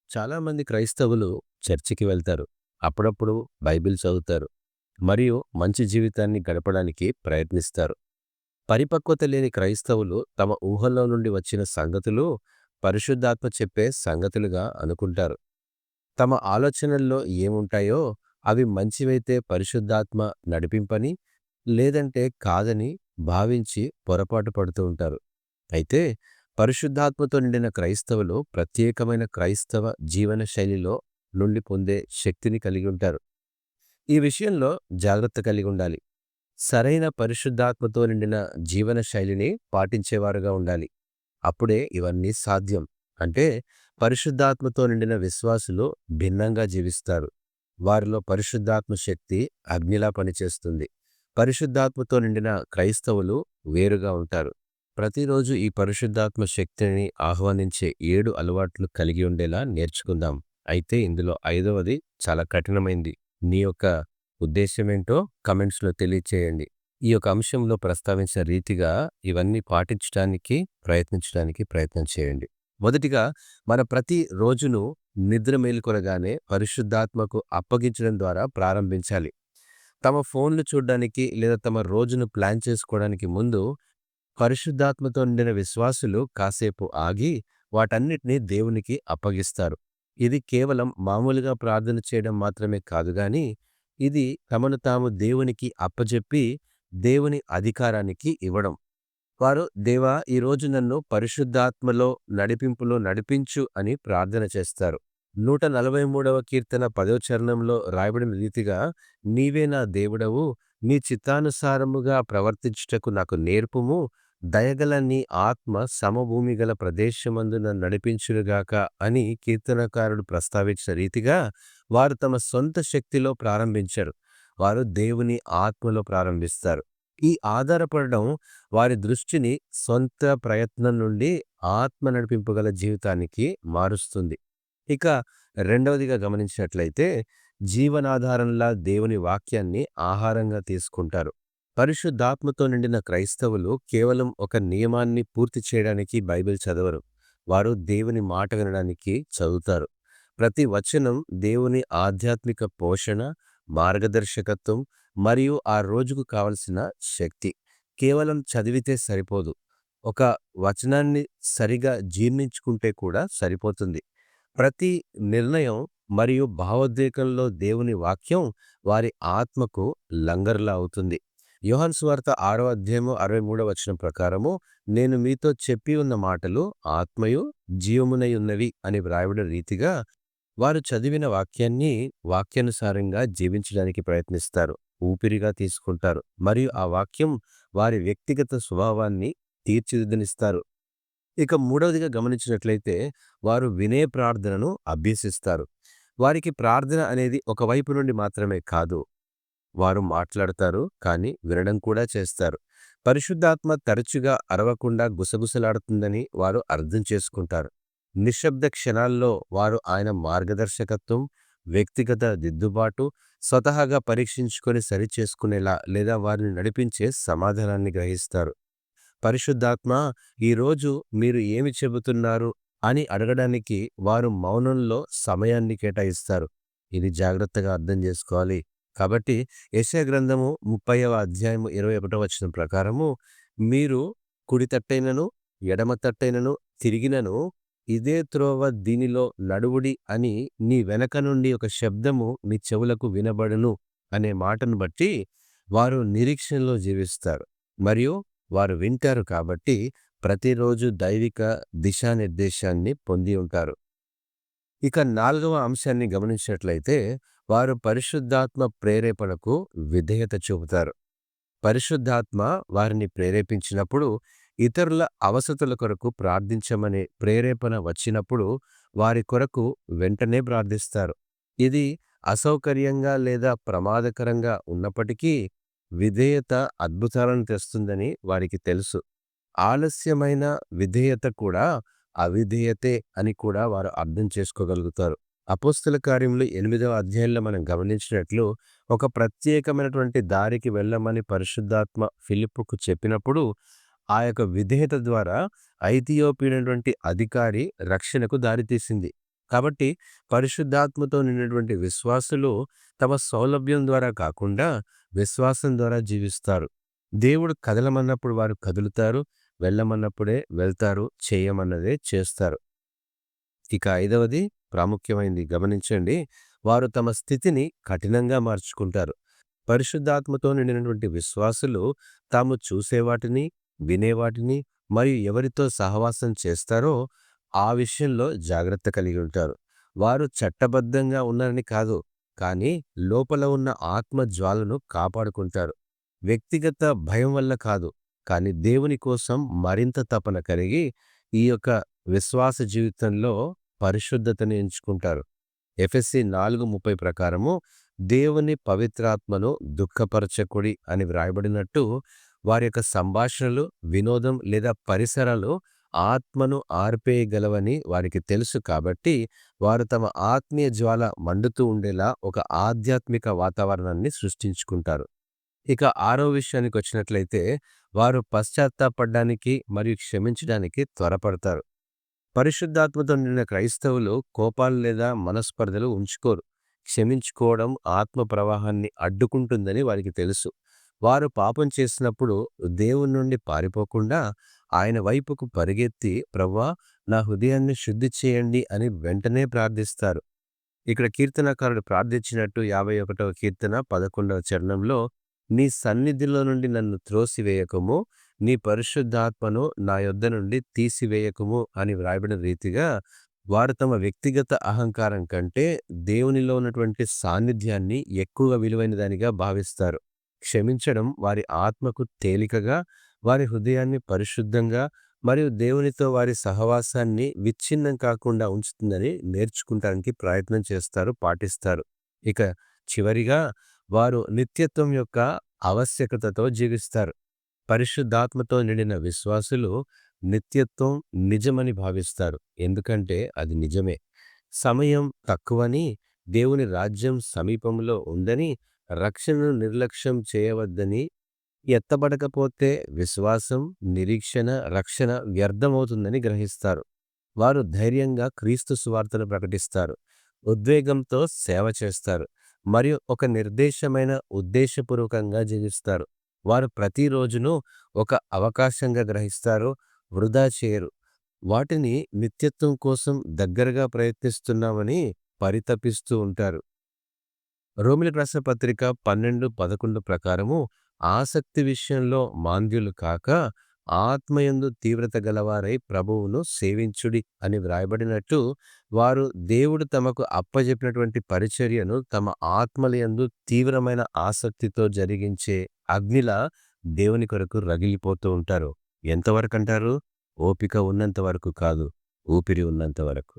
చాలామంది క్రైస్తవులు చర్చికి వెళ్తారు. అప్పుడప్పుడు బైబిల్ చదువుతారు. మరియు మంచి జీవితాన్ని గడపడానికి ప్రయత్నిస్తారు. పరిపక్వత లేని క్రైస్తవులు తమ ఊహల్లో నుండి వచ్చిన సంగతులు పరిశుద్ధాత్మ చెప్పే సంగతులుగా అనుకుంటారు. తమ ఆలోచనల్లో ఏముంటాయో అవి మంచివైతే పరిశుద్ధాత్మ నడిపింపని, లేదంటే కాదని భావించి పొరపాటు పడుతూ ఉంటారు. అయితే పరిశుద్ధాత్మతో నిండిన క్రైస్తవులు ప్రత్యేకమైన క్రైస్తవ జీవన శైలిలో నుండి పొందే శక్తిని కలిగి ఉంటారు. ఈ విషయంలో జాగ్రత్త కలిగి ఉండాలి. సరైన పరిశుద్ధాత్మతో నిండిన జీవన శైలిని పాటించేవారుగా ఉండాలి. అప్పుడే ఇవన్నీ సాధ్యం. అంటే పరిశుద్ధాత్మతో నిండిన విశ్వాసులు భిన్నంగా జీవిస్తారు. వారిలో పరిశుద్ధాత్మ శక్తి అగ్నిలా పనిచేస్తుంది. పరిశుద్ధాత్మతో నిండిన క్రైస్తవులు వేరుగా ఉంటారు. ప్రతిరోజు ఈ పరిశుద్ధాత్మ శక్తిని ఆహ్వానించే 7 అలవాట్లు కలిగి ఉండేలా నేర్చుకుందాం. అయితే ఇందులో ఐదవది చాలా కఠినమైంది. నీ యొక్క ఉద్దేశ్యమేంటో కమెంట్స్‌లో తెలియచేయండి. ఈ యొక్క అంశంలో ప్రస్తావించిన రీతిగా ఇవన్నీ పాటించడానికి ప్రయత్నించడానికి ప్రయత్నం చేయండి. మొదటిగా మన ప్రతి రోజును నిద్ర మేలుకొనగానే పరిశుద్ధాత్మకు అప్పగించడం ద్వారా ప్రారంభించాలి. తమ ఫోన్లు చూడడానికి లేదా తమ రోజును ప్లాన్ చేసుకోవడానికి ముందు పరిశుద్ధాత్మతో నిండిన విశ్వాసులు కాసేపు ఆగి వాటన్నిటినీ దేవునికి అప్పగిస్తారు. ఇది కేవలం మామూలుగా ప్రార్థన చేయడం మాత్రమే కాదు గాని, ఇది తమను తాము దేవునికి అప్పజెప్పి దేవుని అధికారానికి ఇవ్వడం. వారు దేవా ఈరోజు నన్ను పరిశుద్ధాత్మలో నడిపింపులో నడిపించు అని ప్రార్థన చేస్తారు. 143వ కీర్తన 10వ చరణంలో రాయబడిన రీతిగా నీవే నా దేవుడవు, నీ చిత్తానుసారముగా ప్రవర్తించుటకు నాకు నేర్పుము, దయగల నీ ఆత్మ సమభూమి గల ప్రదేశమందు నన్ను నడిపించునుగాక అని కీర్తనకారుడు ప్రస్తావించిన రీతిగా వారు తమ సొంత శక్తిలో ప్రారంభించరు. వారు దేవుని ఆత్మలో ప్రారంభిస్తారు. ఈ ఆధారపడడం వారి దృష్టిని సొంత ప్రయత్నం నుండి ఆత్మ నడిపింపు గల జీవితానికి మారుస్తుంది. ఇక రెండవదిగా గమనించినట్లయితే జీవనాధారంలా దేవుని వాక్యాన్ని ఆహారంగా తీసుకుంటారు. పరిశుద్ధాత్మతో నిండిన క్రైస్తవులు కేవలం ఒక నియమాన్ని పూర్తి చేయడానికి బైబిల్ చదవరు. వారు దేవుని మాట వినడానికి చదువుతారు. ప్రతి వచనం దేవుని ఆధ్యాత్మిక పోషణ, మార్గదర్శకత్వం మరియు ఆ రోజుకు కావలసిన శక్తి. కేవలం చదివితే సరిపోదు. ఒక వచనాన్ని సరిగా జీర్ణించుకుంటే కూడా సరిపోతుంది. ప్రతి నిర్ణయం మరియు భావోద్వేగంలో దేవుని వాక్యం వారి ఆత్మకు లంగరులా అవుతుంది. యోహాను సువార్త 6వ అధ్యాయము 63వ వచనం ప్రకారము నేను మీతో చెప్పి ఉన్న మాటలు ఆత్మయు జీవమునై ఉన్నవి అని వ్రాయబడిన రీతిగా వారు చదివిన వాక్యాన్ని వాక్యానుసారంగా జీవించడానికి ప్రయత్నిస్తారు. ఊపిరిగా తీసుకుంటారు మరియు ఆ వాక్యం వారి వ్యక్తిగత స్వభావాన్ని తీర్చిదిద్దనిస్తారు. ఇక మూడవదిగా గమనించినట్లయితే వారు వినే ప్రార్థనను అభ్యసిస్తారు. వారికి ప్రార్థన అనేది ఒక వైపు నుండి మాత్రమే కాదు. వారు మాట్లాడతారు కానీ వినడం కూడా చేస్తారు. పరిశుద్ధాత్మ తరచుగా అరవకుండా గుసగుసలాడుతుందని వారు అర్థం చేసుకుంటారు. నిశ్శబ్ద క్షణాల్లో వారు ఆయన మార్గదర్శకత్వం, వ్యక్తిగత దిద్దుబాటు స్వతహాగా పరీక్షించుకొని సరిచేసుకునేలా లేదా వారిని నడిపించే సమాధానాన్ని గ్రహిస్తారు. పరిశుద్ధాత్మ ఈరోజు మీరు ఏమి చెబుతున్నారు అని అడగడానికి వారు మౌనంలో సమయాన్ని కేటాయిస్తారు. ఇది జాగ్రత్తగా అర్థం చేసుకోవాలి. కాబట్టి యెషయా గ్రంథము 30వ అధ్యాయము 21వ వచనం ప్రకారము మీరు కుడి తట్టైనను ఎడమ తట్టైనను తిరిగినను ఇదే త్రోవ దీనిలో నడువుడి అని నీ వెనక నుండి ఒక శబ్దము మీ చెవులకు వినబడును అనే మాటను బట్టి వారు నిరీక్షణలో జీవిస్తారు మరియు వారు వింటారు కాబట్టి ప్రతిరోజు దైవిక దిశానిర్దేశాన్ని పొంది ఉంటారు. ఇక 4వ అంశాన్ని గమనించినట్లయితే వారు పరిశుద్ధాత్మ ప్రేరేపణకు విధేయత చూపుతారు. పరిశుద్ధాత్మ వారిని ప్రేరేపించినప్పుడు ఇతరుల అవసరతల కొరకు ప్రార్థించమనే ప్రేరేపణ వచ్చినప్పుడు వారి కొరకు వెంటనే ప్రార్థిస్తారు. ఇది అసౌకర్యంగా లేదా ప్రమాదకరంగా ఉన్నప్పటికీ విధేయత అద్భుతాలను తెస్తుందని వారికి తెలుసు. ఆలస్యమైన విధేయత కూడా అవిధేయతే అని కూడా వారు అర్థం చేసుకోగలుగుతారు. అపోస్తల కార్యములు 8వ అధ్యాయంలో మనం గమనించినట్లు ఒక ప్రత్యేకమైనటువంటి దారికి వెళ్ళమని పరిశుద్ధాత్మ ఫిలిప్పుకు చెప్పినప్పుడు ఆ యొక్క విధేయత ద్వారా ఐథియోపియా అధికారి రక్షణకు దారితీసింది. కాబట్టి పరిశుద్ధాత్మతో నిండినటువంటి విశ్వాసులు తమ సౌలభ్యం ద్వారా కాకుండా విశ్వాసం ద్వారా జీవిస్తారు. దేవుడు కదలమన్నప్పుడు వారు కదులుతారు, వెళ్ళమన్నప్పుడే వెళ్తారు, చేయమన్నదే చేస్తారు. ఇక ఐదవది ప్రాముఖ్యమైనది గమనించండి. వారు తమ స్థితిని కఠినంగా మార్చుకుంటారు. పరిశుద్ధాత్మతో నిండినటువంటి విశ్వాసులు తాము చూసేవాటిని, వినేవాటిని మరియు ఎవరితో సహవాసం చేస్తారో ఆ విషయంలో జాగ్రత్త కలిగి ఉంటారు. వారు చట్టబద్ధంగా ఉన్నారని కాదు, కానీ లోపల ఉన్న ఆత్మ జ్వాలను కాపాడుకుంటారు. వ్యక్తిగత భయం వల్ల కాదు, కానీ దేవుని కోసం మరింత తపన కలిగి ఈ యొక్క విశ్వాస జీవితంలో పరిశుద్ధతను ఎంచుకుంటారు. ఎఫెసీ 4:30 ప్రకారము దేవుని పవిత్రాత్మను దుఃఖపరచకుడి అని వ్రాయబడినట్టు వారి యొక్క సంభాషణలు, వినోదం లేదా పరిసరాలు ఆత్మను ఆర్పేయగలవని వారికి తెలుసు కాబట్టి వారు తమ ఆత్మీయ జ్వాల మండుతూ ఉండేలా ఒక ఆధ్యాత్మిక వాతావరణాన్ని సృష్టించుకుంటారు. ఇక ఆరో విషయానికి వచ్చినట్లయితే వారు పశ్చాత్తాపడడానికి మరియు క్షమించడానికి త్వరపడతారు. పరిశుద్ధాత్మతో నిండిన క్రైస్తవులు కోపాలు లేదా మనస్పర్ధలు ఉంచుకోరు. క్షమించుకోవడం ఆత్మ ప్రవాహాన్ని అడ్డుకుంటుందని వారికి తెలుసు. వారు పాపం చేసినప్పుడు దేవుని నుండి పారిపోకుండా ఆయన వైపుకు పరిగెత్తి, ప్రభువా, నా హృదయాన్ని శుద్ధి చేయండి అని వెంటనే ప్రార్థిస్తారు. ఇక్కడ కీర్తనకారుడు ప్రార్థించినట్టు 51వ కీర్తన 11వ చరణంలో, నీ సన్నిధిలో నుండి నన్ను త్రోసివేయకము, నీ పరిశుద్ధాత్మను నా యొద్ద నుండి తీసివేయకము అని వ్రాయబడిన రీతిగా వారు తమ వ్యక్తిగత అహంకారం కంటే దేవునిలో ఉన్నటువంటి సాన్నిధ్యాన్ని ఎక్కువగా విలువైనదానిగా భావిస్తారు. క్షమించడం వారి ఆత్మకు తేలికగా, వారి హృదయాన్ని పరిశుద్ధంగా మరియు దేవునితో వారి సహవాసాన్ని విచ్ఛిన్నం కాకుండా ఉంచుతుందని నేర్చుకుంటానికి ప్రయత్నం చేస్తారు, పాటిస్తారు. ఇక చివరిగా వారు నిత్యత్వం యొక్క ఆవశ్యకతతో జీవిస్తారు. పరిశుద్ధాత్మతో నిండిన విశ్వాసులు నిత్యత్వం నిజమని భావిస్తారు. ఎందుకంటే అది నిజమే. సమయం తక్కువని, దేవుని రాజ్యం సమీపంలో ఉందని, రక్షణను నిర్లక్ష్యం చేయవద్దని, ఎత్తబడకపోతే విశ్వాసం, నిరీక్షణ, రక్షణ వ్యర్థమవుతుందని గ్రహిస్తారు. వారు ధైర్యంగా క్రీస్తు సువార్తను ప్రకటిస్తారు. ఉద్వేగంతో సేవ చేస్తారు మరియు ఒక నిర్దేశమైన ఉద్దేశపూర్వకంగా జీవిస్తారు. వారు ప్రతిరోజును ఒక అవకాశంగా గ్రహిస్తారు, వృధా చేయరు. వాటిని నిత్యత్వం కోసం దగ్గరగా ప్రయత్నిస్తున్నామని పరితపిస్తూ ఉంటారు. రోమిలకు రాసిన పత్రిక 12:11 ప్రకారము ఆసక్తి విషయంలో మాంద్యులు కాక ఆత్మయందు తీవ్రత గలవారై ప్రభువును సేవించుడి అని వ్రాయబడినట్టు వారు దేవుడు తమకు అప్పజెప్పినటువంటి పరిచర్యను తమ ఆత్మలయందు తీవ్రమైన ఆసక్తితో జరిగించే అగ్నిలా దేవుని కొరకు రగిలిపోతూ ఉంటారు. ఎంతవరకు అంటారు? ఓపిక ఉన్నంత వరకు కాదు, ఊపిరి ఉన్నంత వరకు.